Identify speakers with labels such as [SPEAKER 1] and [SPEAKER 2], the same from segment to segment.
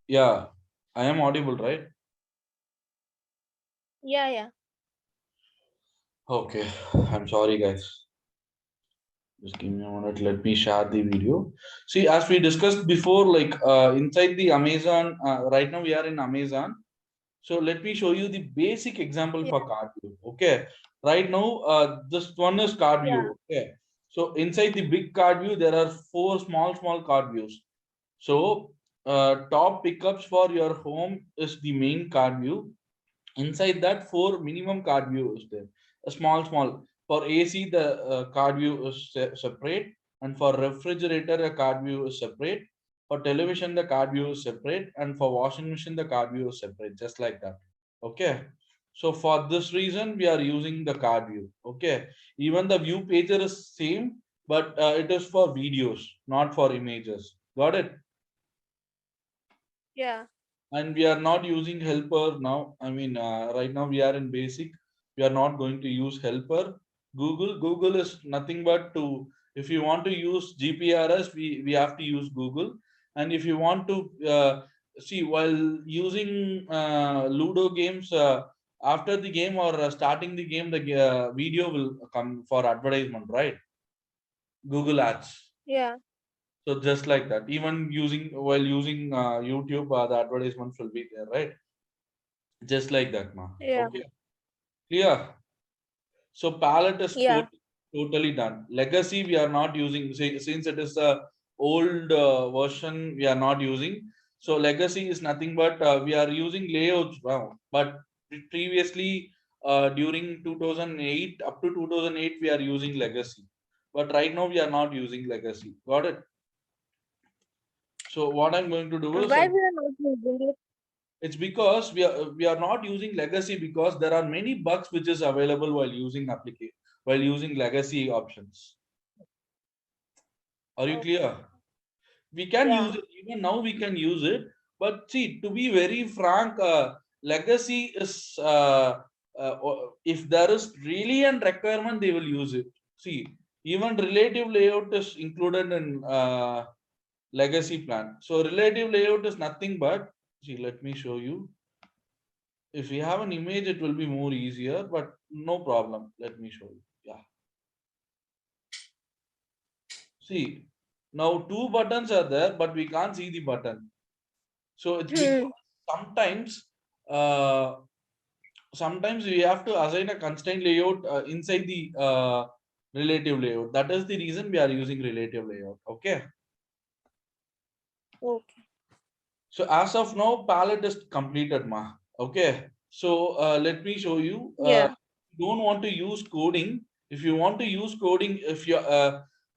[SPEAKER 1] Yeah, I am audible, right?
[SPEAKER 2] Yeah, yeah.
[SPEAKER 1] Okay, I'm sorry, guys. Just give me a minute. Let me share the video. See, as we discussed before, like inside the Amazon, right now we are in Amazon. So let me show you the basic example
[SPEAKER 2] Yeah,
[SPEAKER 1] for card view. Okay, right now this one is card
[SPEAKER 2] yeah.
[SPEAKER 1] view. Okay, so inside the big card view there are four small card views. So top pickups for your home is the main card view. Inside that, four minimum card view is there. A small. For AC, the card view is separate, and for refrigerator, a card view is separate. For television, the card view is separate, and for washing machine, the card view is separate, just like that. Okay. So for this reason, we are using the card view. Okay. Even the view pager is same, but it is for videos, not for images. Got it?
[SPEAKER 2] Yeah.
[SPEAKER 1] And we are not using helper now. I mean, right now we are in basic. We are not going to use helper. Google is nothing but to, if you want to use GPRS, we have to use Google. And if you want to see while using Ludo games, after the game or starting the game, the video will come for advertisement, right? Google ads.
[SPEAKER 2] Yeah.
[SPEAKER 1] So just like that, even using while using YouTube, the advertisements will be there, right? Just like that, ma.
[SPEAKER 2] Yeah.
[SPEAKER 1] Okay, clear. So palette is
[SPEAKER 2] Yeah.
[SPEAKER 1] totally done. Legacy we are not using, since it is a old version. We are not using. So legacy is nothing but we are using layouts now. But previously, during 2008 up to 2008, we are using legacy. But right now we are not using legacy. Got it? So what I'm going to do is
[SPEAKER 2] Why we are not using it?
[SPEAKER 1] it's because we are not using legacy because there are many bugs which is available while using application, while using legacy options. Are you
[SPEAKER 2] Okay.
[SPEAKER 1] clear? We can use
[SPEAKER 2] Yeah.
[SPEAKER 1] it, even now we can use it. But see, to be very frank, legacy is if there is really an requirement, they will use it. See, even relative layout is included in legacy plan. So relative layout is nothing but, see, let me show you. If we have an image, it will be more easier, but no problem. Let me show you. Yeah. See, now two buttons are there, but we can't see the button. So it's
[SPEAKER 2] Hmm.
[SPEAKER 1] because sometimes, uh, sometimes we have to assign a constraint layout inside the relative layout. That is the reason we are using relative layout. Okay.
[SPEAKER 2] Okay.
[SPEAKER 1] So as of now, palette is completed, ma. Okay. So let me show you.
[SPEAKER 2] Yeah.
[SPEAKER 1] Don't want to use coding. If you want to use coding, if you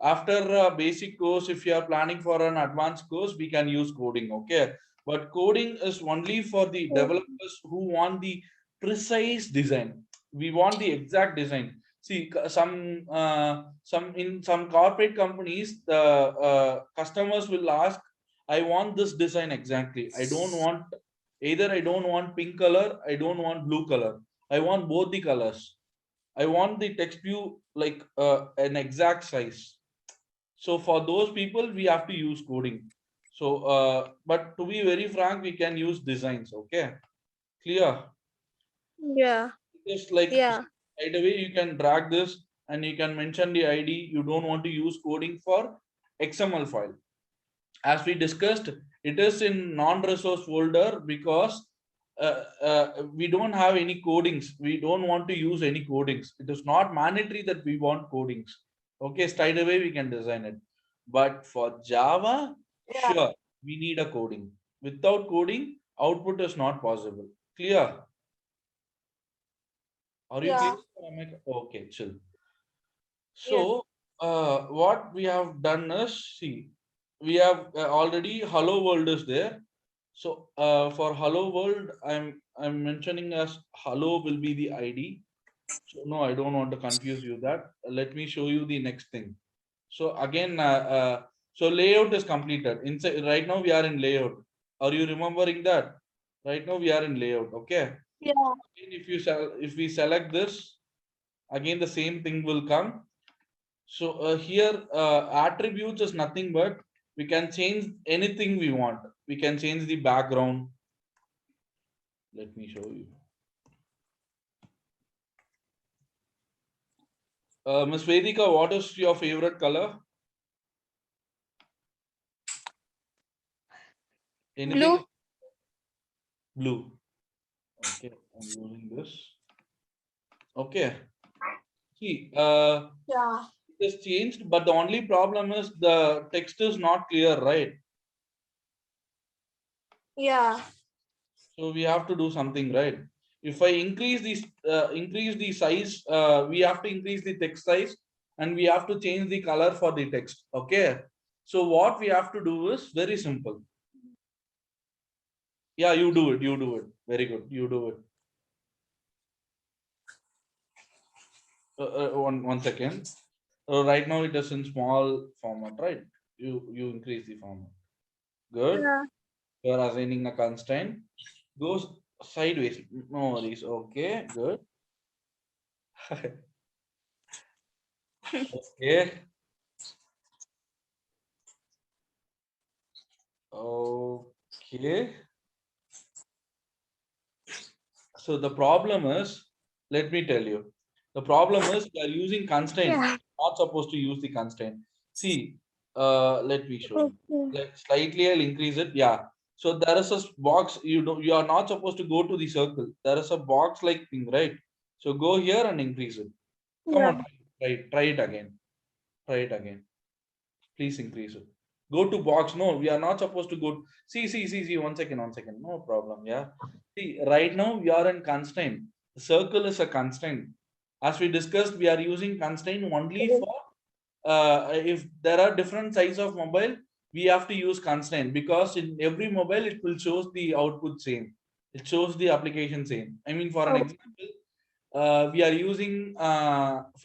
[SPEAKER 1] after a basic course, if you are planning for an advanced course, we can use coding. Okay. But coding is only for the
[SPEAKER 2] Okay.
[SPEAKER 1] developers who want the precise design. We want the exact design. See, some in some corporate companies, the customers will ask, I want this design exactly. I don't want pink color, I don't want blue color. I want both the colors. I want the text view like an exact size. So for those people, we have to use coding. So, but to be very frank, we can use designs. Okay, clear.
[SPEAKER 2] Yeah.
[SPEAKER 1] Just like
[SPEAKER 2] Yeah.
[SPEAKER 1] right away, you can drag this and you can mention the ID. You don't want to use coding for XML file. As we discussed, it is in non-resource folder because we don't have any codings. We don't want to use any codings. It is not mandatory that we want codings. Okay, straight away we can design it. But for Java,
[SPEAKER 2] Yeah.
[SPEAKER 1] sure, we need a coding. Without coding, output is not possible. Clear? Are you clear?
[SPEAKER 2] Yeah.
[SPEAKER 1] Okay, chill.
[SPEAKER 2] Yes.
[SPEAKER 1] So, what we have done is, see, we have already Hello World is there. So, for Hello World, I'm mentioning as Hello will be the ID. So, no, I don't want to confuse you that. Let me show you the next thing. So again, so layout is completed. Inside right now we are in layout. Are you remembering that? Right now we are in layout. Okay.
[SPEAKER 2] Yeah.
[SPEAKER 1] Again, if we select this, again the same thing will come. So here attributes is nothing but We can change anything we want. We can change the background. Let me show you. Ms. Vedika, what is your favorite color? Anything? Blue. Okay, I'm using this. Okay. See,
[SPEAKER 2] Yeah.
[SPEAKER 1] it has changed, but the only problem is the text is not clear, right?
[SPEAKER 2] Yeah.
[SPEAKER 1] So we have to do something, right? If I increase the size, we have to increase the text size, and we have to change the color for the text. Okay. So what we have to do is very simple. Yeah, you do it. You do it. Very good. You do it. One second. Right now it is in small format, right? You increase the format. Good.
[SPEAKER 2] Yeah.
[SPEAKER 1] You are assigning a constraint. Goes sideways. No worries. Okay. Good. Okay. Okay. So the problem is, let me tell you, the problem is we are using constraint.
[SPEAKER 2] Yeah.
[SPEAKER 1] Not supposed to use the constraint. See, let me show you.
[SPEAKER 2] Okay.
[SPEAKER 1] Like slightly, I'll increase it. Yeah. So there is a box. You are not supposed to go to the circle. There is a box like thing, right? So go here and increase it. Come
[SPEAKER 2] Yeah.
[SPEAKER 1] on, try it again. Try it again. Please increase it. Go to box. No, we are not supposed to go. See. 1 second, 1 second. No problem. Yeah. See, right now we are in constraint. The circle is a constraint. As we discussed, we are using constraint only for if there are different size of mobile, we have to use constraint, because in every mobile it will shows the output same. It shows the application same. I mean, for an
[SPEAKER 2] Oh.
[SPEAKER 1] example, we are using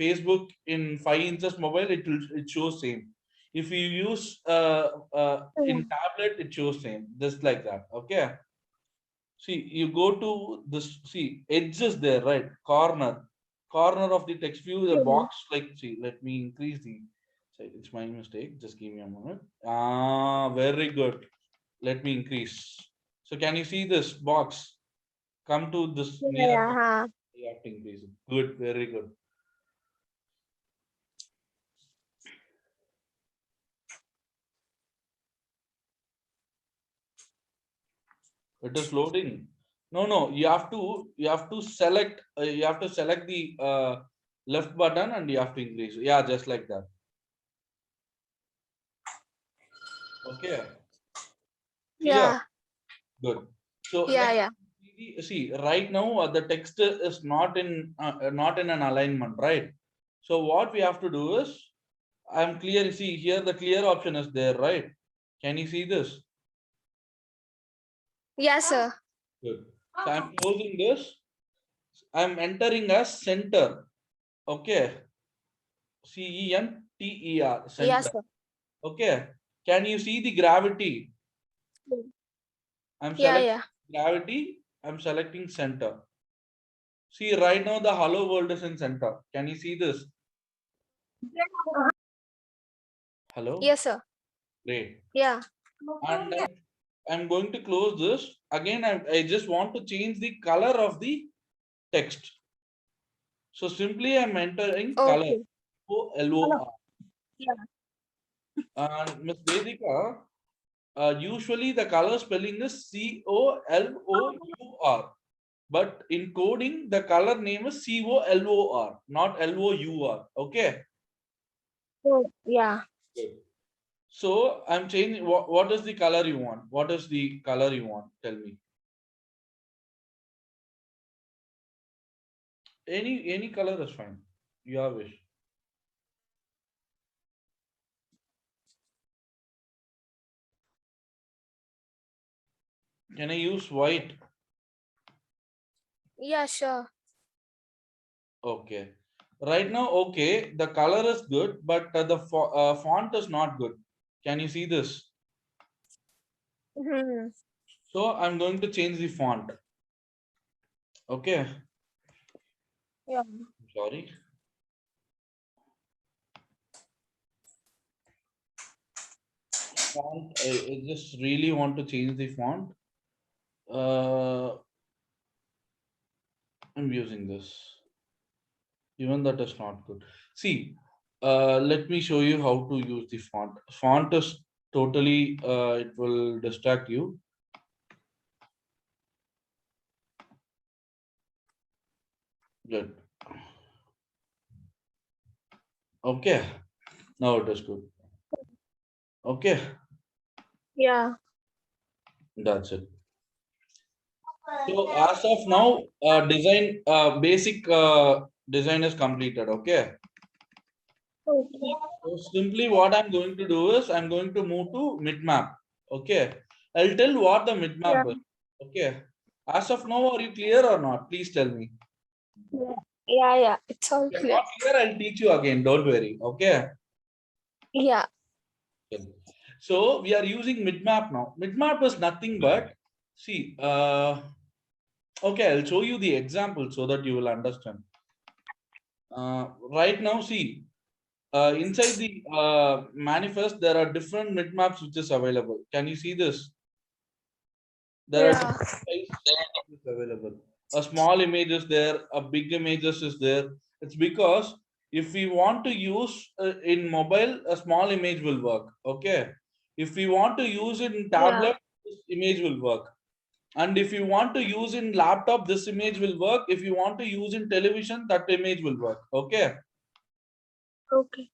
[SPEAKER 1] Facebook in 5 inches mobile, it shows same. If you use in tablet, it shows same, just like that. Okay. See, you go to this, see, edges there, right? Corner of the text view, the box, like, see, let me increase the, sorry, it's my mistake. Just give me a moment. Ah, very good. Let me increase. So can you see this box? Come to this near,
[SPEAKER 2] Yeah.
[SPEAKER 1] you have to increase it. Good, very good. It is loading. No, you have to select the left button and you have to increase. Yeah, just like that. Okay. Clear.
[SPEAKER 2] Yeah.
[SPEAKER 1] Good. So
[SPEAKER 2] Yeah.
[SPEAKER 1] next,
[SPEAKER 2] Yeah.
[SPEAKER 1] see, right now the text is not in an alignment, right? So what we have to do is, I'm clear. See here, the clear option is there, right? Can you see this?
[SPEAKER 2] Yes, sir.
[SPEAKER 1] Good. So I'm closing this. I'm entering as center. Okay. CENTER,
[SPEAKER 2] Yes,
[SPEAKER 1] center.
[SPEAKER 2] sir.
[SPEAKER 1] Okay. Can you see the gravity? I'm
[SPEAKER 2] Yeah.
[SPEAKER 1] selecting
[SPEAKER 2] Yeah.
[SPEAKER 1] gravity. I'm selecting center. See, right now the hello world is in center. Can you see this? Hello?
[SPEAKER 2] Yes, sir.
[SPEAKER 1] Great.
[SPEAKER 2] Yeah.
[SPEAKER 1] And then I'm going to close this. Again, I just want to change the color of the text. So simply I'm entering color.
[SPEAKER 2] Okay.
[SPEAKER 1] LOR.
[SPEAKER 2] Yeah.
[SPEAKER 1] And Miss Vedika, usually the color spelling is COLOUR. But in coding, the color name is COLOR, not LOUR. Okay.
[SPEAKER 2] Oh, yeah.
[SPEAKER 1] Good. So I'm changing. What is the color you want? What is the color you want? Tell me. Any color is fine. Your wish. Can I use white?
[SPEAKER 2] Yeah, sure.
[SPEAKER 1] Okay. Right now, okay, the color is good, but the font is not good. Can you see this?
[SPEAKER 2] Hmm.
[SPEAKER 1] So I'm going to change the font. Okay.
[SPEAKER 2] Yeah.
[SPEAKER 1] Sorry. font. I just really want to change the font. I'm using this. Even that is not good. See, let me show you how to use the font. Font is totally, it will distract you. Good. Okay. Now it is good. Okay.
[SPEAKER 2] Yeah.
[SPEAKER 1] That's it. So as of now, basic design is completed. Okay.
[SPEAKER 2] Okay.
[SPEAKER 1] So simply what I'm going to do is I'm going to move to mid map. Okay. I'll tell what the mid
[SPEAKER 2] Yeah.
[SPEAKER 1] map is. Okay. As of now, are you clear or not? Please tell me.
[SPEAKER 2] Yeah. Yeah. Yeah. It's all
[SPEAKER 1] If you're
[SPEAKER 2] clear.
[SPEAKER 1] not clear, I'll teach you again. Don't worry. Okay.
[SPEAKER 2] Yeah.
[SPEAKER 1] Okay. So we are using mid map now. Mid map is nothing but see. Okay, I'll show you the example so that you will understand. Right now, see. Inside the manifest, there are different mid maps which is available. Can you see this? There are
[SPEAKER 2] Yeah.
[SPEAKER 1] different size images available. A small image is there, a big images is there. It's because if we want to use in mobile, a small image will work. Okay. If we want to use it in
[SPEAKER 2] Yeah.
[SPEAKER 1] tablet, this image will work. And if you want to use in laptop, this image will work. If you want to use in television, that image will work. Okay.
[SPEAKER 2] Okay.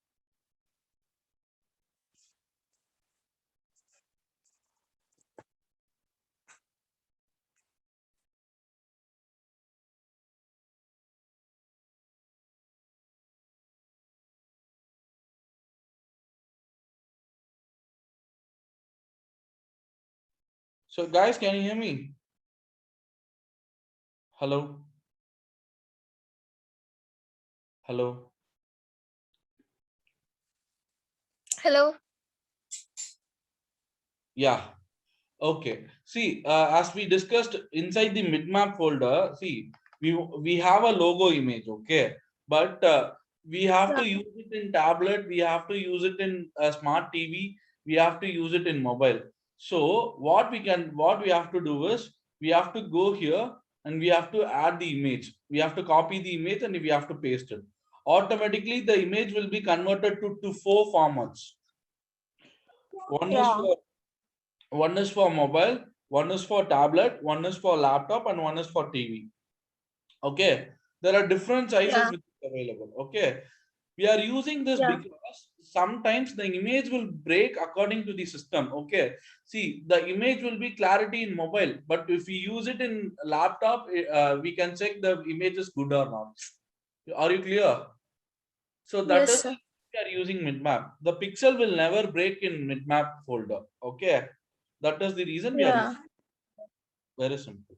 [SPEAKER 1] So guys, can you hear me? Hello. Hello.
[SPEAKER 2] Hello.
[SPEAKER 1] Yeah. Okay. See, as we discussed inside the mid-map folder, see, we have a logo image, okay, but we have
[SPEAKER 2] Yeah.
[SPEAKER 1] to use it in tablet, we have to use it in a smart TV, we have to use it in mobile. So what we have to do is we have to go here and we have to add the image. We have to copy the image and we have to paste it. Automatically, the image will be converted to four formats. One is
[SPEAKER 2] Yeah.
[SPEAKER 1] for one is for mobile, one is for tablet, one is for laptop, and one is for TV. Okay, there are different sizes
[SPEAKER 2] Yeah.
[SPEAKER 1] which is available. Okay, we are using this
[SPEAKER 2] Yeah.
[SPEAKER 1] because sometimes the image will break according to the system. Okay, see, the image will be clarity in mobile, but if we use it in laptop, we can check the image is good or not. Are you clear? So that
[SPEAKER 2] Yes,
[SPEAKER 1] is
[SPEAKER 2] sir.
[SPEAKER 1] we are using midmap. The pixel will never break in midmap folder. Okay, that is the reason we are using.
[SPEAKER 2] Yeah.
[SPEAKER 1] Very simple.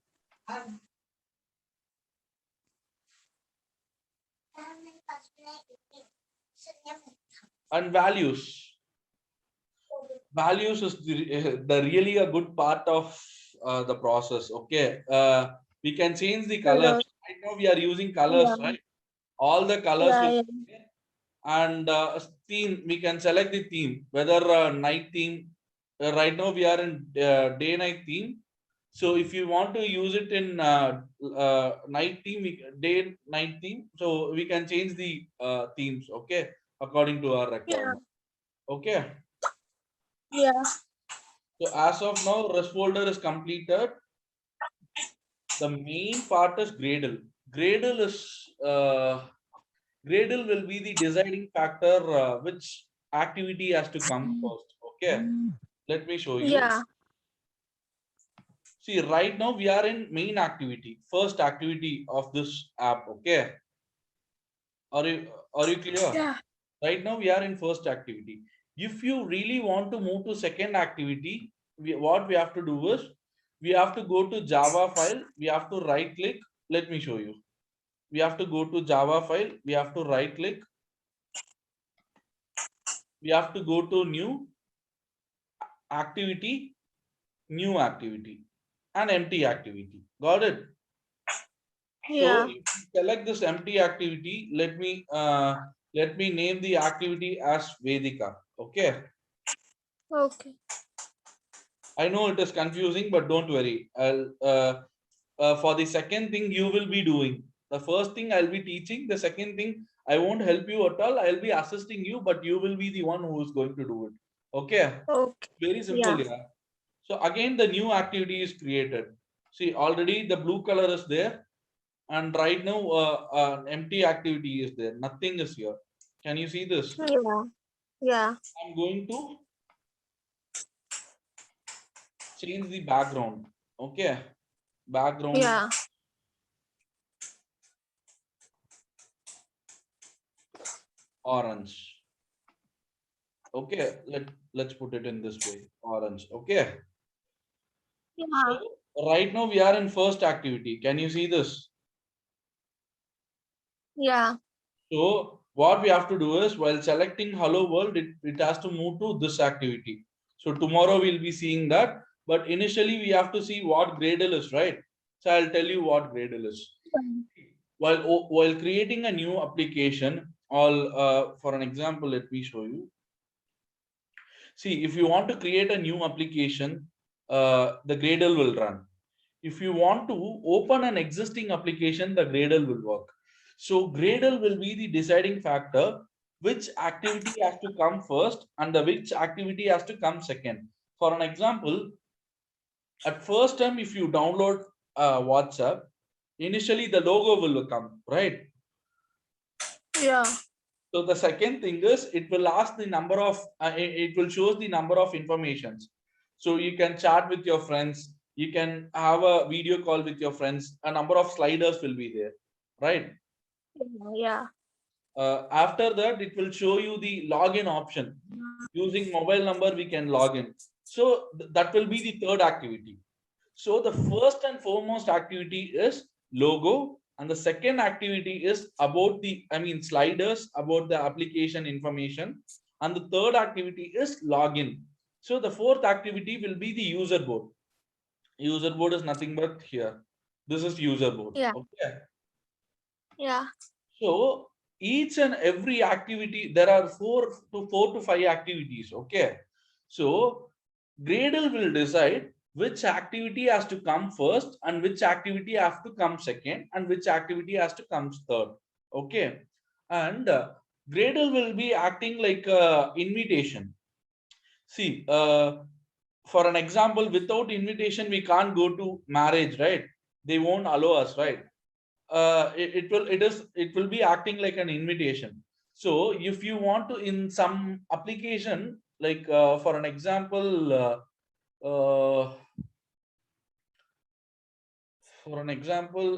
[SPEAKER 1] And values. Values is the really a good part of the process. Okay. We can change the colors.
[SPEAKER 2] Hello.
[SPEAKER 1] Right now we are using colors,
[SPEAKER 2] Yeah.
[SPEAKER 1] right? All the colors
[SPEAKER 2] Yeah.
[SPEAKER 1] will
[SPEAKER 2] Yeah.
[SPEAKER 1] be there. And theme, we can select the theme, whether night theme. Right now we are in day night theme. So if you want to use it in night theme, day night theme, so we can change the themes, okay, according to our
[SPEAKER 2] Yeah.
[SPEAKER 1] requirement. Okay.
[SPEAKER 2] Yeah.
[SPEAKER 1] So as of now, rest folder is completed. The main part is Gradle. Gradle is Gradle will be the deciding factor which activity has to come first. Okay, let me show you.
[SPEAKER 2] Yeah.
[SPEAKER 1] See, right now we are in main activity, first activity of this app. Okay, are you clear?
[SPEAKER 2] Yeah.
[SPEAKER 1] Right now we are in first activity. If you really want to move to second activity, what we have to do is we have to go to Java file. We have to right click. Let me show you. We have to go to Java file. We have to right click. We have to go to new activity, new activity, and empty activity. Got it? So
[SPEAKER 2] Yeah.
[SPEAKER 1] if you select this empty activity, let me name the activity as Vedika. Okay.
[SPEAKER 2] Okay.
[SPEAKER 1] I know it is confusing, but don't worry. For the second thing you will be doing. The first thing I'll be teaching. The second thing I won't help you at all. I'll be assisting you, but you will be the one who is going to do it. Okay.
[SPEAKER 2] Okay.
[SPEAKER 1] Very simple,
[SPEAKER 2] Yeah.
[SPEAKER 1] yeah. So again, the new activity is created. See, already the blue color is there, and right now, an empty activity is there. Nothing is here. Can you see this?
[SPEAKER 2] Yeah. Yeah.
[SPEAKER 1] I'm going to change the background. Okay, background
[SPEAKER 2] Yeah.
[SPEAKER 1] orange. Okay, let's put it in this way, orange. Okay,
[SPEAKER 2] Yeah.
[SPEAKER 1] so right now we are in first activity. Can you see this?
[SPEAKER 2] Yeah.
[SPEAKER 1] So what we have to do is, while selecting hello world, it has to move to this activity. So tomorrow we'll be seeing that, but initially we have to see what Gradle is, right? So I'll tell you what Gradle is. While creating a new application, for an example, let me show you. See, if you want to create a new application, the Gradle will run. If you want to open an existing application, the Gradle will work. So Gradle will be the deciding factor which activity has to come first and the which activity has to come second. For an example, at first time, if you download WhatsApp, initially the logo will come, right?
[SPEAKER 2] Yeah.
[SPEAKER 1] So the second thing is it will ask the number of it will show the number of informations. So you can chat with your friends, you can have a video call with your friends, a number of sliders will be there, right?
[SPEAKER 2] Yeah.
[SPEAKER 1] After that, it will show you the login option. Using mobile number, we can log in. So that will be the third activity. So the first and foremost activity is logo, and the second activity is about the, I mean, sliders about the application information, and the third activity is login. So the fourth activity will be the user board. User board is nothing but here. This is user board.
[SPEAKER 2] Yeah.
[SPEAKER 1] Okay.
[SPEAKER 2] Yeah.
[SPEAKER 1] So each and every activity, there are four to five activities. Okay. So Gradle will decide which activity has to come first and which activity has to come second and which activity has to come third. Okay. And Gradle will be acting like a invitation. See, for an example, without invitation, we can't go to marriage, right? They won't allow us, right? It will be acting like an invitation. So if you want to, in some application, like for an example,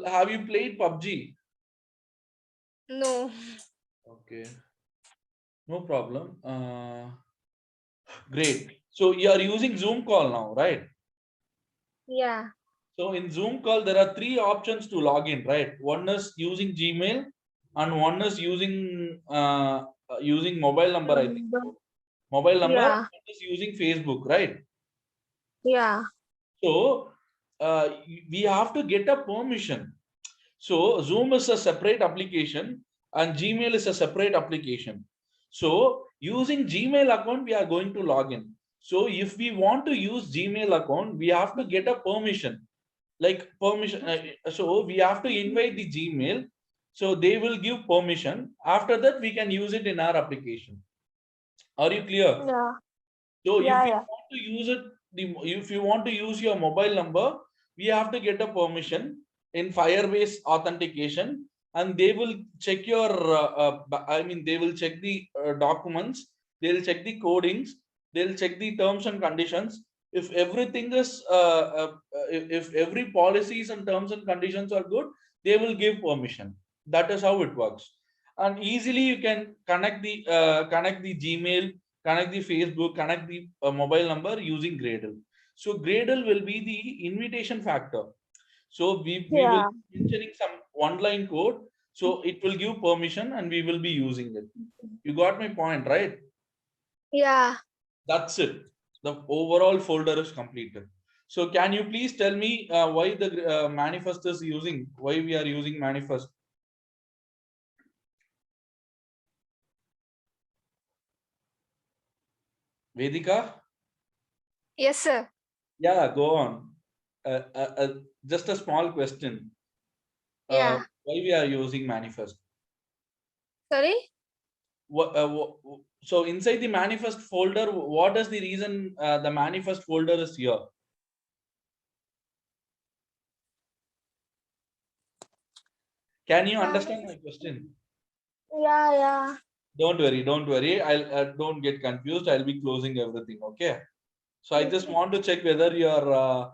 [SPEAKER 1] have you played PUBG?
[SPEAKER 2] No.
[SPEAKER 1] Okay, no problem. Great. So you are using Zoom call now, right?
[SPEAKER 2] Yeah.
[SPEAKER 1] So in Zoom call, there are three options to log in, right? One is using Gmail, and one is using mobile number. I think so. Mobile number.
[SPEAKER 2] Yeah.
[SPEAKER 1] One is using Facebook, right?
[SPEAKER 2] Yeah.
[SPEAKER 1] So we have to get a permission. So Zoom is a separate application and Gmail is a separate application. So using Gmail account, we are going to log in. So if we want to use Gmail account, we have to get a permission. Like permission. So we have to invite the Gmail. So they will give permission. After that, we can use it in our application. Are you clear?
[SPEAKER 2] Yeah.
[SPEAKER 1] So if
[SPEAKER 2] Yeah.
[SPEAKER 1] you
[SPEAKER 2] Yeah.
[SPEAKER 1] want to use it, if you want to use your mobile number, we have to get a permission in Firebase authentication, and they will check your. I mean, they will check the documents. They'll check the codings. They'll check the terms and conditions. If everything is, if every policies and terms and conditions are good, they will give permission. That is how it works. And easily you can connect the Gmail, connect the Facebook, connect the mobile number using Gradle. So Gradle will be the invitation factor. So we will
[SPEAKER 2] Yeah.
[SPEAKER 1] be mentioning some one line code. So it will give permission and we will be using it. You got my point, right?
[SPEAKER 2] Yeah.
[SPEAKER 1] That's it. The overall folder is completed. So can you please tell me why the manifest is using, why we are using manifest? Vedika?
[SPEAKER 2] Yes, sir.
[SPEAKER 1] Yeah, go on. Just a small question.
[SPEAKER 2] Yeah.
[SPEAKER 1] Why we are using manifest?
[SPEAKER 2] Sorry.
[SPEAKER 1] So inside the manifest folder, what is the reason the manifest folder is here? Can you understand my question?
[SPEAKER 2] Yeah, yeah.
[SPEAKER 1] Don't worry, don't worry. I'll don't get confused. I'll be closing everything. Okay. So I just
[SPEAKER 2] Okay.
[SPEAKER 1] want to check whether you are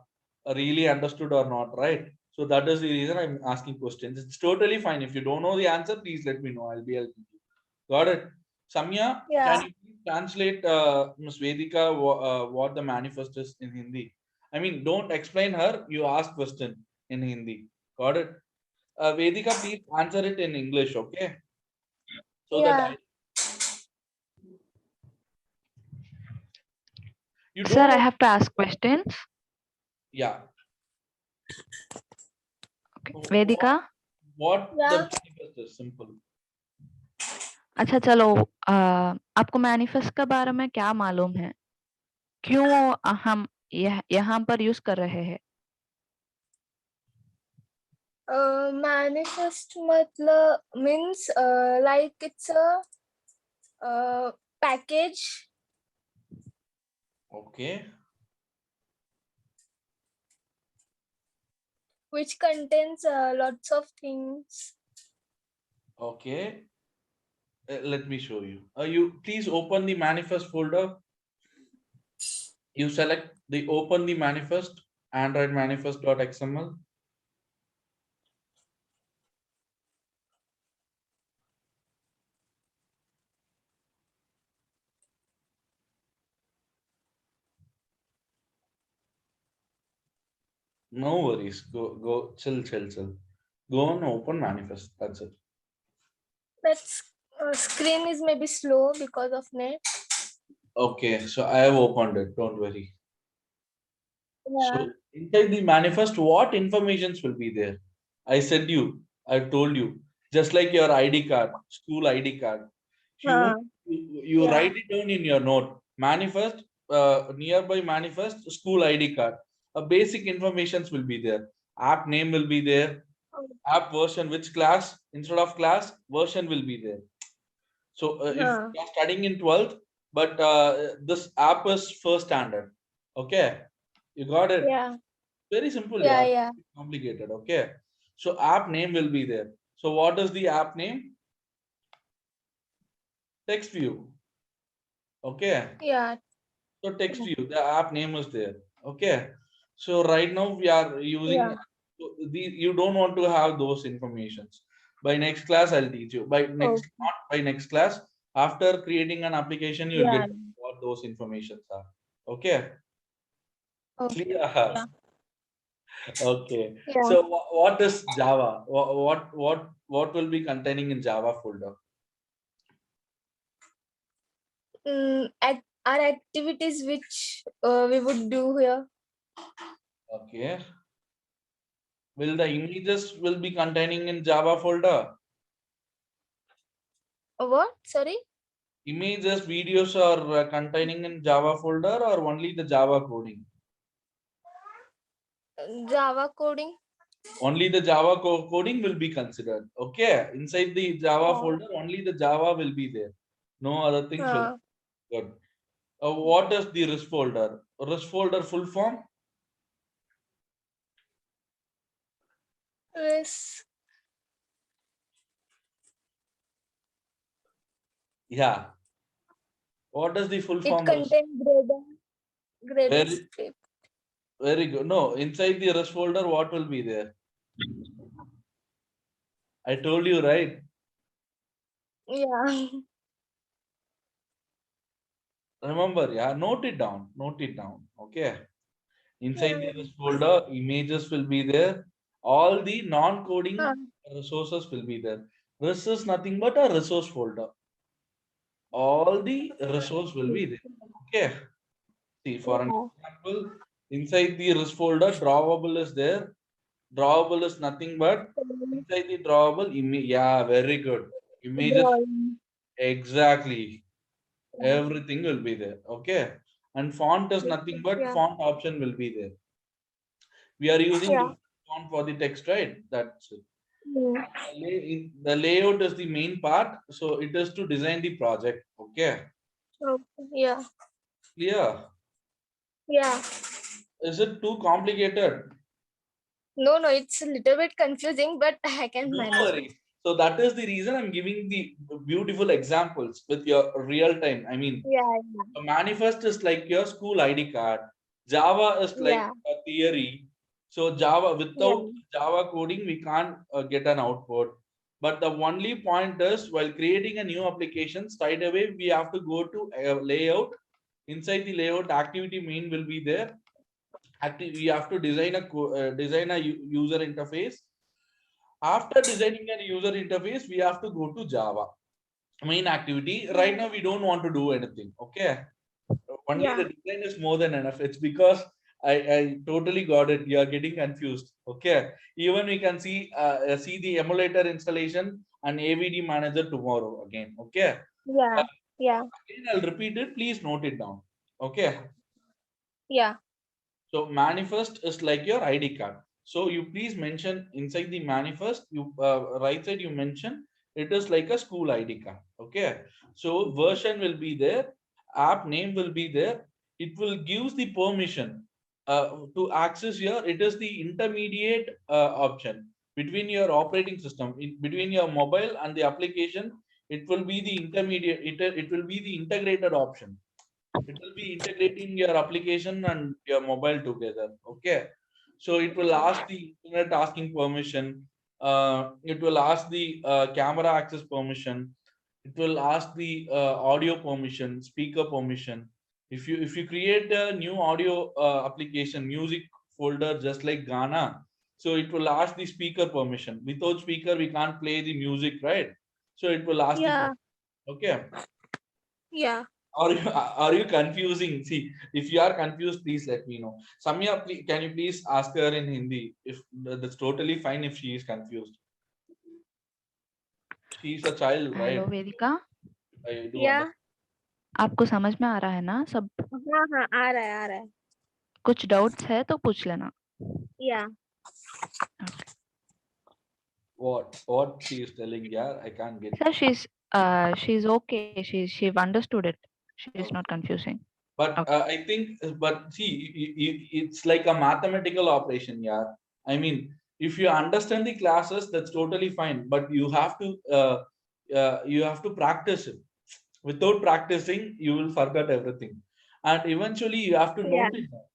[SPEAKER 1] really understood or not, right? So that is the reason I'm asking questions. It's totally fine. If you don't know the answer, please let me know. I'll be helping you. Got it. Samya,
[SPEAKER 2] Yeah.
[SPEAKER 1] can you please translate Ms. Vedika what the manifest is in Hindi? I mean, don't explain her. You ask question in Hindi. Got it. Vedika, please answer it in English, okay? So that
[SPEAKER 2] Yeah.
[SPEAKER 1] I you
[SPEAKER 3] Sir,
[SPEAKER 1] don't
[SPEAKER 3] I
[SPEAKER 1] know.
[SPEAKER 3] have to ask questions.
[SPEAKER 1] Yeah.
[SPEAKER 3] Okay.
[SPEAKER 1] What
[SPEAKER 3] Vedika,
[SPEAKER 1] what the
[SPEAKER 2] Yeah.
[SPEAKER 1] manifest is simple.
[SPEAKER 3] अच्छा चलो आपको manifest के बारे में क्या मालूम है? क्यों हम यहाँ पर यूज कर रहे हैं?
[SPEAKER 2] Manifest matlab means like it's a package
[SPEAKER 1] Okay.
[SPEAKER 2] which contains lots of things.
[SPEAKER 1] Okay. Let me show you. You please open the manifest folder. You select the open the manifest, Android manifest.xml. No worries. Go, chill, chill, chill. Go on, open manifest. That's it.
[SPEAKER 2] That's screen is maybe slow because of net.
[SPEAKER 1] Okay, so I have opened it. Don't worry.
[SPEAKER 2] Yeah.
[SPEAKER 1] So inside the manifest, what informations will be there? I said you, I told you, just like your ID card, school ID card. You
[SPEAKER 2] Uh,
[SPEAKER 1] you
[SPEAKER 2] yeah.
[SPEAKER 1] write it down in your note. Manifest, nearby manifest, school ID card. A basic informations will be there. App name will be there. App version, which class instead of class version will be there. So if
[SPEAKER 2] Uh,
[SPEAKER 1] you are studying in 12th, but this app is first standard. Okay, you got it.
[SPEAKER 2] yeah.
[SPEAKER 1] Very simple,
[SPEAKER 2] Yeah.
[SPEAKER 1] yeah.
[SPEAKER 2] Yeah.
[SPEAKER 1] Complicated. Okay. So app name will be there. So what is the app name? Text view. Okay.
[SPEAKER 2] Yeah.
[SPEAKER 1] So text view, the app name is there. Okay. So right now we are using
[SPEAKER 2] Yeah.
[SPEAKER 1] you don't want to have those informations. By next class, I'll teach you. By next,
[SPEAKER 2] Okay.
[SPEAKER 1] not by next class. After creating an application, you'll
[SPEAKER 2] Yeah.
[SPEAKER 1] get what those informations are. Okay.
[SPEAKER 2] Okay.
[SPEAKER 1] Clear.
[SPEAKER 2] Yeah.
[SPEAKER 1] Okay.
[SPEAKER 2] Yeah.
[SPEAKER 1] So what is Java? What will be containing in Java folder?
[SPEAKER 2] Are activities which we would do here.
[SPEAKER 1] Okay. Will the images will be containing in Java folder?
[SPEAKER 2] What? Sorry.
[SPEAKER 1] Images, videos are containing in Java folder or only the Java coding?
[SPEAKER 2] Java coding.
[SPEAKER 1] Only the Java coding will be considered. Okay. Inside the Java
[SPEAKER 2] Yeah.
[SPEAKER 1] folder, only the Java will be there. No other things will
[SPEAKER 2] Uh,
[SPEAKER 1] be good. What is the RIS folder? RIS folder full form?
[SPEAKER 2] yes.
[SPEAKER 1] Yeah. What is the full
[SPEAKER 2] It
[SPEAKER 1] form RIS?
[SPEAKER 2] contains grading
[SPEAKER 1] Very,
[SPEAKER 2] script.
[SPEAKER 1] very good. No, inside the RIS folder, what will be there? I told you, right?
[SPEAKER 2] Yeah.
[SPEAKER 1] Remember, yeah, note it down. Note it down. Okay. Inside
[SPEAKER 2] Yeah.
[SPEAKER 1] this folder, images will be there. All the non-coding
[SPEAKER 2] Uh,
[SPEAKER 1] resources will be there. This is nothing but a resource folder. All the resource will be there. Okay. See, for an
[SPEAKER 2] yeah.
[SPEAKER 1] example, inside the RIS folder, drawable is there. Drawable is nothing but inside the drawable image. Yeah, very good. Images,
[SPEAKER 2] Drawing.
[SPEAKER 1] exactly.
[SPEAKER 2] Yeah.
[SPEAKER 1] Everything will be there. Okay. and font is nothing but
[SPEAKER 2] Yeah.
[SPEAKER 1] font option will be there. We are using
[SPEAKER 2] Yeah.
[SPEAKER 1] different font for the text, right? That's it.
[SPEAKER 2] Mm.
[SPEAKER 1] The layout is the main part, so it is to design the project. Okay,
[SPEAKER 2] Okay. Yeah.
[SPEAKER 1] clear?
[SPEAKER 2] Yeah.
[SPEAKER 1] Is it too complicated?
[SPEAKER 2] No, no, it's a little bit confusing, but I can
[SPEAKER 1] No
[SPEAKER 2] manage it.
[SPEAKER 1] worries. So that is the reason I'm giving the beautiful examples with your real time. I mean,
[SPEAKER 2] Yeah.
[SPEAKER 1] a manifest is like your school ID card. Java is like
[SPEAKER 2] Yeah.
[SPEAKER 1] a theory. So Java,
[SPEAKER 2] Yeah.
[SPEAKER 1] without Java coding, we can't get an output. But the only point is, while creating a new application, straight away we have to go to a layout. Inside the layout, activity main will be there. We have to design a user interface. After designing a user interface, we have to go to Java main activity. Right now, we don't want to do anything. Okay, only
[SPEAKER 2] Yeah.
[SPEAKER 1] the design is more than enough. It's because I totally got it. You are getting confused. Okay, even we can see the emulator installation and AVD manager tomorrow again. Okay,
[SPEAKER 2] Yeah. Yeah.
[SPEAKER 1] again I'll repeat it. Please note it down. Okay.
[SPEAKER 2] Yeah.
[SPEAKER 1] So manifest is like your ID card. So you please mention inside the manifest, you right side you mention it is like a school ID card. Okay. So version will be there, app name will be there. It will gives the permission to access your. It is the intermediate option between your operating system, between your mobile and the application. It will be the intermediate. It will be the integrated option. It will be integrating your application and your mobile together. Okay, so it will ask the internet asking permission. It will ask the camera access permission. It will ask the audio permission, speaker permission. If you create a new audio application, music folder just like Ghana, so it will ask the speaker permission. Without speaker we can't play the music, right? So it will ask the
[SPEAKER 2] Yeah.
[SPEAKER 1] okay.
[SPEAKER 2] Yeah.
[SPEAKER 1] Are you confusing? See, if you are confused, please let me know. Samya, can you please ask her in Hindi? If that's totally fine if she is confused. She is a child,
[SPEAKER 3] hello
[SPEAKER 1] right?
[SPEAKER 3] Vedika,
[SPEAKER 1] I do
[SPEAKER 2] Yeah.
[SPEAKER 1] understand.
[SPEAKER 3] आपको समझ में आ रहा है ना सब?
[SPEAKER 2] हाँ हाँ आ रहा है आ रहा है.
[SPEAKER 3] कुछ डाउट्स है तो पूछ लेना.
[SPEAKER 2] Yeah.
[SPEAKER 1] What she is telling? Yeah, I can't get.
[SPEAKER 3] Sir, she's okay. She understood it. She's not confusing.
[SPEAKER 1] But
[SPEAKER 3] Okay.
[SPEAKER 1] I think, but see, it's like a mathematical operation. Yeah, I mean, if you understand the classes, that's totally fine. But you have to practice it. Without practicing, you will forget everything, and eventually you have to
[SPEAKER 2] Yeah.
[SPEAKER 1] note it down.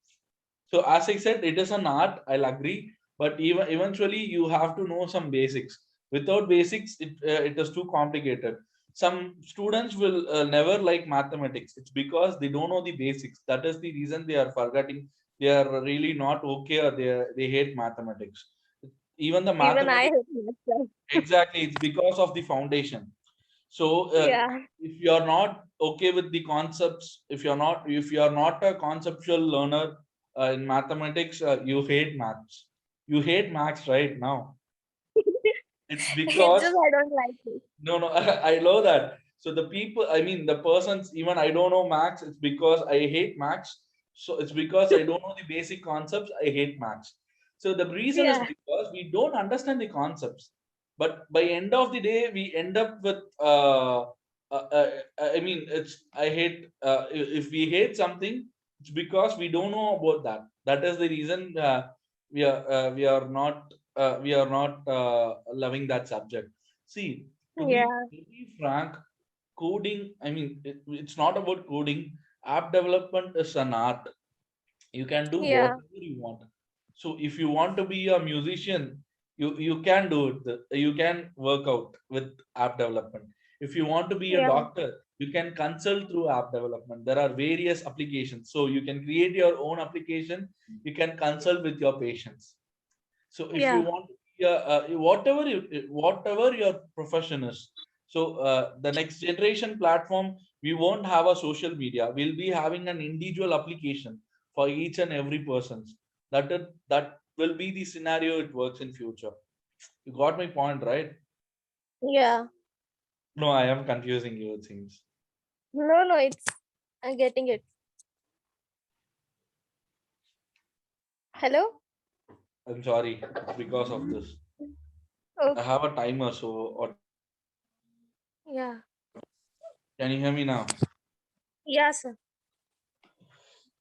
[SPEAKER 1] So as I said, it is an art. I'll agree, but even eventually you have to know some basics. Without basics, it is too complicated. Some students will never like mathematics. It's because they don't know the basics. That is the reason they are forgetting. They are really not okay, or they hate mathematics. Even the
[SPEAKER 2] Even I
[SPEAKER 1] mathematics,
[SPEAKER 2] hate myself.
[SPEAKER 1] exactly, it's because of the foundation. So
[SPEAKER 2] Yeah.
[SPEAKER 1] if you are not okay with the concepts, if you are not a conceptual learner in mathematics, you hate maths. You hate maths right now. It's
[SPEAKER 2] It's
[SPEAKER 1] because
[SPEAKER 2] just I don't like it.
[SPEAKER 1] no, no, I know that. So the people, I mean, the persons, even I don't know maths. It's because I hate maths. So it's because I don't know the basic concepts. I hate maths. So the reason is
[SPEAKER 2] Yeah.
[SPEAKER 1] because we don't understand the concepts. But by end of the day, we end up with. I mean, I hate. If we hate something, it's because we don't know about that. That is the reason we are not loving that subject. See, to be
[SPEAKER 2] Yeah.
[SPEAKER 1] very frank, coding, I mean, it's not about coding. App development is an art. You can do
[SPEAKER 2] Yeah.
[SPEAKER 1] whatever you want. So if you want to be a musician, you can do it. You can work out with app development. If you want to be a
[SPEAKER 2] Yeah.
[SPEAKER 1] doctor, you can consult through app development. There are various applications. So you can create your own application. You can consult with your patients. So if you
[SPEAKER 2] Yeah.
[SPEAKER 1] want to be whatever your profession is, so the next generation platform, we won't have a social media. We'll be having an individual application for each and every person. That will be the scenario it works in future. You got my point, right?
[SPEAKER 2] Yeah.
[SPEAKER 1] No, I am confusing you, it seems.
[SPEAKER 2] No, no, it's I'm getting it. Hello?
[SPEAKER 1] I'm sorry because of this. I
[SPEAKER 2] Okay.
[SPEAKER 1] have a timer, so
[SPEAKER 2] Yeah.
[SPEAKER 1] can you hear me now?
[SPEAKER 2] Yeah, sir.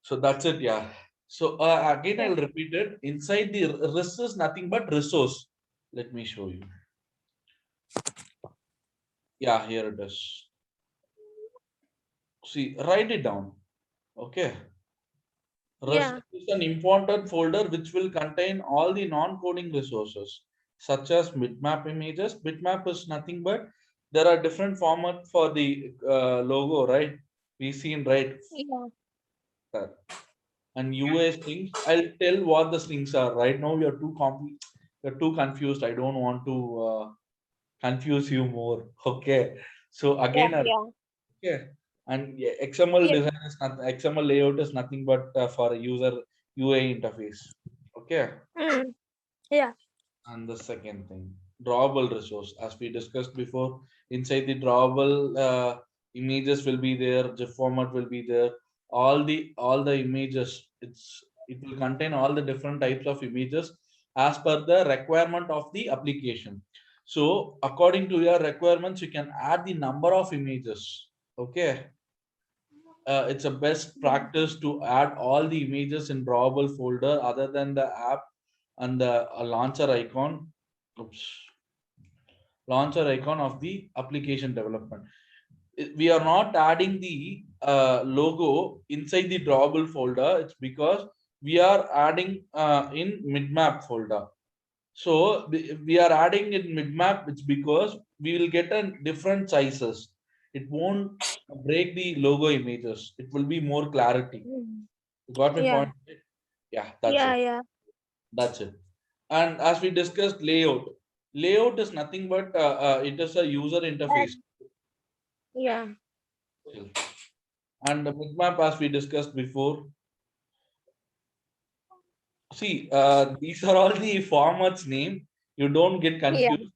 [SPEAKER 1] So that's it, yeah. So again,
[SPEAKER 2] Yeah.
[SPEAKER 1] I'll repeat it. Inside the RIS is nothing but resource. Let me show you. Yeah, here it is. See, write it down. Okay.
[SPEAKER 2] Yeah.
[SPEAKER 1] Resource is an important folder which will contain all the non-coding resources, such as bitmap images. Bitmap is nothing but there are different format for the logo, right? We seen right
[SPEAKER 2] Yeah.
[SPEAKER 1] that. And UA strings. I'll tell what the strings are. Right now, you're too confused. I don't want to confuse you more. Okay. So
[SPEAKER 2] Yeah.
[SPEAKER 1] again,
[SPEAKER 2] Yeah.
[SPEAKER 1] okay. And yeah, XML
[SPEAKER 2] Yeah.
[SPEAKER 1] design is not XML layout is nothing but for a user UA interface. Okay.
[SPEAKER 2] Mm. Yeah.
[SPEAKER 1] And the second thing, drawable resource, as we discussed before, inside the drawable images will be there, GIF format will be there. All the images, it will contain all the different types of images as per the requirement of the application. So according to your requirements, you can add the number of images. Okay. It's a best practice to add all the images in drawable folder other than the app and the launcher icon. Oops, launcher icon of the application development. We are not adding the logo inside the drawable folder. It's because we are adding in midmap folder. So we are adding in midmap. It's because we will get a different sizes. It won't break the logo images. It will be more clarity.
[SPEAKER 2] Mm.
[SPEAKER 1] You got my
[SPEAKER 2] Yeah.
[SPEAKER 1] point? Yeah, that's
[SPEAKER 2] Yeah.
[SPEAKER 1] it.
[SPEAKER 2] Yeah.
[SPEAKER 1] That's it. And as we discussed, layout is nothing but it is a user interface.
[SPEAKER 2] Yeah.
[SPEAKER 1] And the bitmap, as we discussed before, see, these are all the formats name. You don't get
[SPEAKER 2] Yeah.
[SPEAKER 1] confused.
[SPEAKER 2] Okay.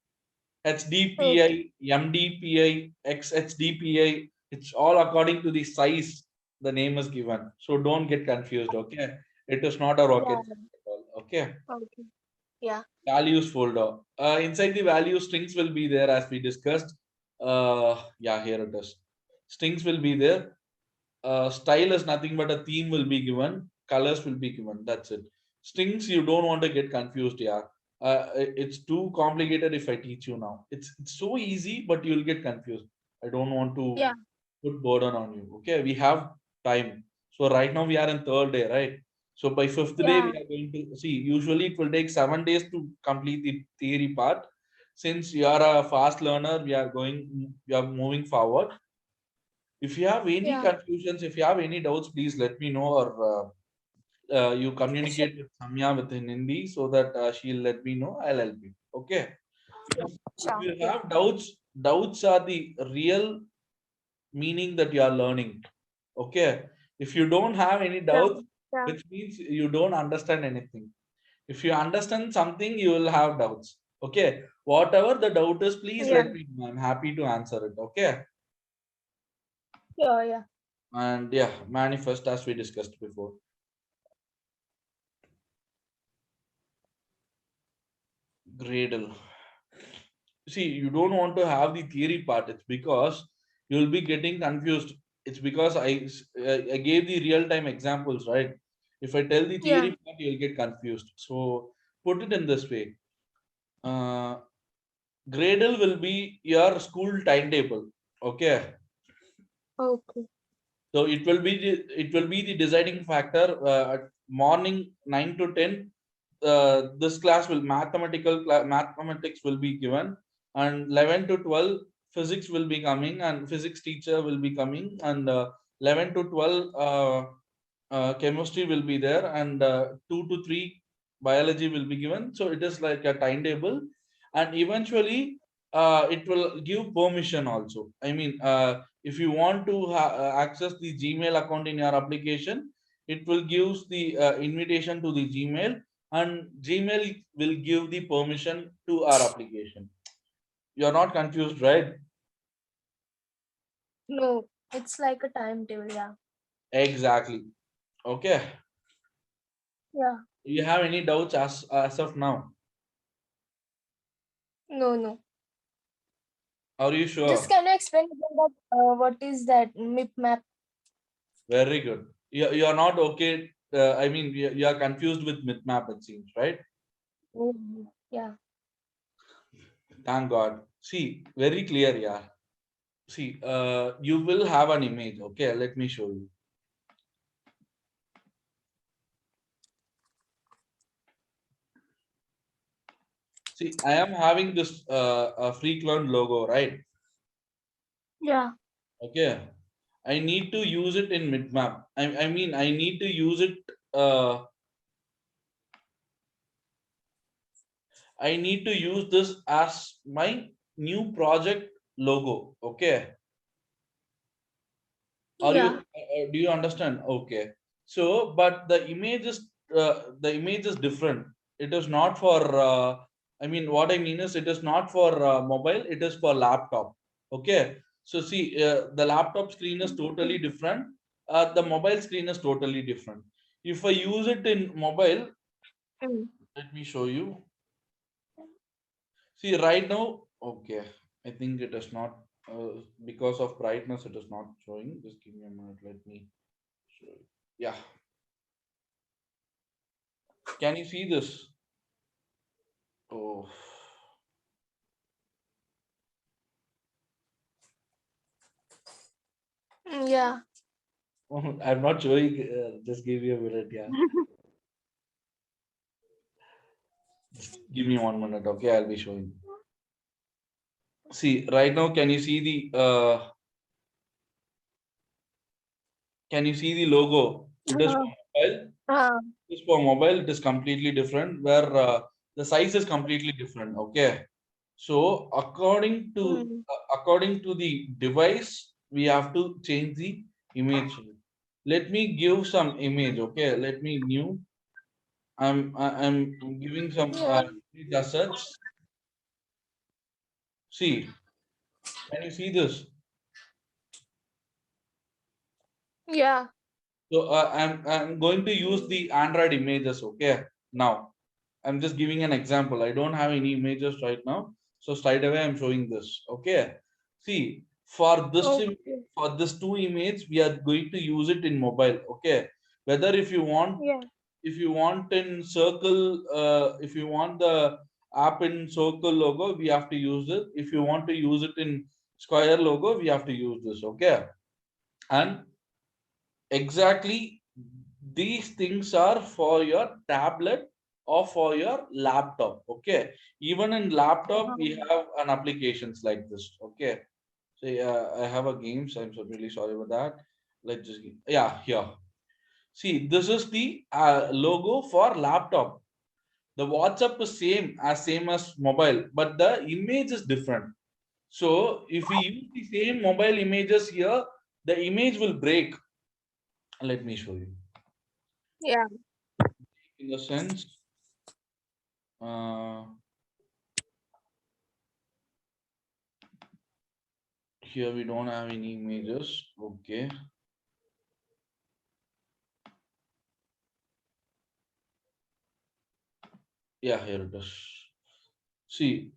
[SPEAKER 1] HDPI, MDPI, XHDPI, it's all according to the size the name is given. So don't get confused, okay? It is not a rocket
[SPEAKER 2] Yeah.
[SPEAKER 1] science at all, okay?
[SPEAKER 2] Okay. Yeah.
[SPEAKER 1] Values folder. Inside the value, strings will be there as we discussed. Yeah, here it is. Strings will be there. Style is nothing but a theme will be given. Colors will be given. That's it. Strings, you don't want to get confused. Yeah, it's too complicated if I teach you now. It's so easy, but you'll get confused. I don't want to
[SPEAKER 2] Yeah.
[SPEAKER 1] put burden on you. Okay, we have time. So right now we are in third day, right? So by fifth day we
[SPEAKER 2] Yeah.
[SPEAKER 1] are going to see. Usually it will take 7 days to complete the theory part. Since you are a fast learner, we are moving forward. If you have any
[SPEAKER 2] Yeah.
[SPEAKER 1] confusions, if you have any doubts, please let me know, or you
[SPEAKER 2] Sure.
[SPEAKER 1] communicate with Samya within Hindi so that she'll let me know. I'll help you. Okay. If
[SPEAKER 2] Sure.
[SPEAKER 1] you
[SPEAKER 2] Yeah.
[SPEAKER 1] have doubts are the real meaning that you are learning. Okay. If you don't have any
[SPEAKER 2] Yeah.
[SPEAKER 1] doubts,
[SPEAKER 2] Yeah.
[SPEAKER 1] which means you don't understand anything. If you understand something, you will have doubts. Okay. Whatever the doubt is, please
[SPEAKER 2] Yeah.
[SPEAKER 1] let me know. I'm happy to answer it. Okay.
[SPEAKER 2] Yeah. Yeah.
[SPEAKER 1] And yeah, manifest as we discussed before. Gradle. See, you don't want to have the theory part. It's because you'll be getting confused. It's because I gave the real time examples, right? If I tell the theory
[SPEAKER 2] Yeah.
[SPEAKER 1] part, you'll get confused. So put it in this way. Uh, Gradle will be your school timetable. Okay.
[SPEAKER 2] Okay.
[SPEAKER 1] So it will be the deciding factor. At morning 9 to 10, this class will mathematics will be given, and 11 to 12 physics will be coming, and physics teacher will be coming, and 11 to 12 chemistry will be there, and 2 to 3 biology will be given. So it is like a timetable, and eventually it will give permission also. I mean, if you want to access the Gmail account in your application, it will gives the invitation to the Gmail, and Gmail will give the permission to our application. You are not confused, right?
[SPEAKER 2] No, it's like a timetable. Yeah.
[SPEAKER 1] Exactly. Okay.
[SPEAKER 2] Yeah.
[SPEAKER 1] Do you have any doubts as of now?
[SPEAKER 2] No.
[SPEAKER 1] Are you sure?
[SPEAKER 2] Just can you explain again that what is that MIP map?
[SPEAKER 1] Very good. You are not okay. I mean, you are confused with map, it seems, right?
[SPEAKER 2] Yeah.
[SPEAKER 1] Thank God. See, very clear, yeah. See, you will have an image. Okay, let me show you. See, I am having this free clone logo, right?
[SPEAKER 2] Yeah.
[SPEAKER 1] Okay. I need to use it in Midmap. I mean, I need to use it. Uh, I need to use this as my new project logo. Okay. Are you?
[SPEAKER 2] Yeah.
[SPEAKER 1] Do you understand? Okay. So, but the image is different. It is not for. I mean, what I mean is, it is not for mobile. It is for laptop. Okay. So see, the laptop screen is totally different. The mobile screen is totally different. If I use it in mobile,
[SPEAKER 2] Mm.
[SPEAKER 1] let me show you. See, right now, okay. I think it is not because of brightness. It is not showing. Just give me a minute. Let me show you. Yeah. Can you see this? Oh,
[SPEAKER 2] Yeah.
[SPEAKER 1] I'm not showing. Just give me a minute. Yeah. Give me 1 minute. Okay, I'll be showing. See, right now, can you see the? Can you see the logo? It is for mobile.
[SPEAKER 2] Uh,
[SPEAKER 1] It is for mobile. It is completely different. Where the size is completely different. Okay. So
[SPEAKER 2] mm.
[SPEAKER 1] according to the device, we have to change the image. Let me give some image. Okay. Let me new. I'm giving some
[SPEAKER 2] Yeah.
[SPEAKER 1] image assets. See, can you see this?
[SPEAKER 2] Yeah.
[SPEAKER 1] So I'm going to use the Android images. Okay. Now I'm just giving an example. I don't have any images right now. So straight away I'm showing this. Okay. See, for
[SPEAKER 2] Okay.
[SPEAKER 1] for this two image, we are going to use it in mobile. Okay. Whether
[SPEAKER 2] Yeah.
[SPEAKER 1] if you want in circle, if you want the app in circle logo, we have to use it. If you want to use it in square logo, we have to use this. Okay. And exactly these things are for your tablet or for your laptop. Okay. Even in laptop, we have an applications like this. Okay. So I have a games. I'm so really sorry about that. Let's just yeah, here. See, this is the logo for laptop. The WhatsApp is same as mobile, but the image is different. So if we use the same mobile images here, the image will break. Let me show you.
[SPEAKER 2] Yeah.
[SPEAKER 1] In the sense, uh, here we don't have any images. Okay. Yeah, here it is. See,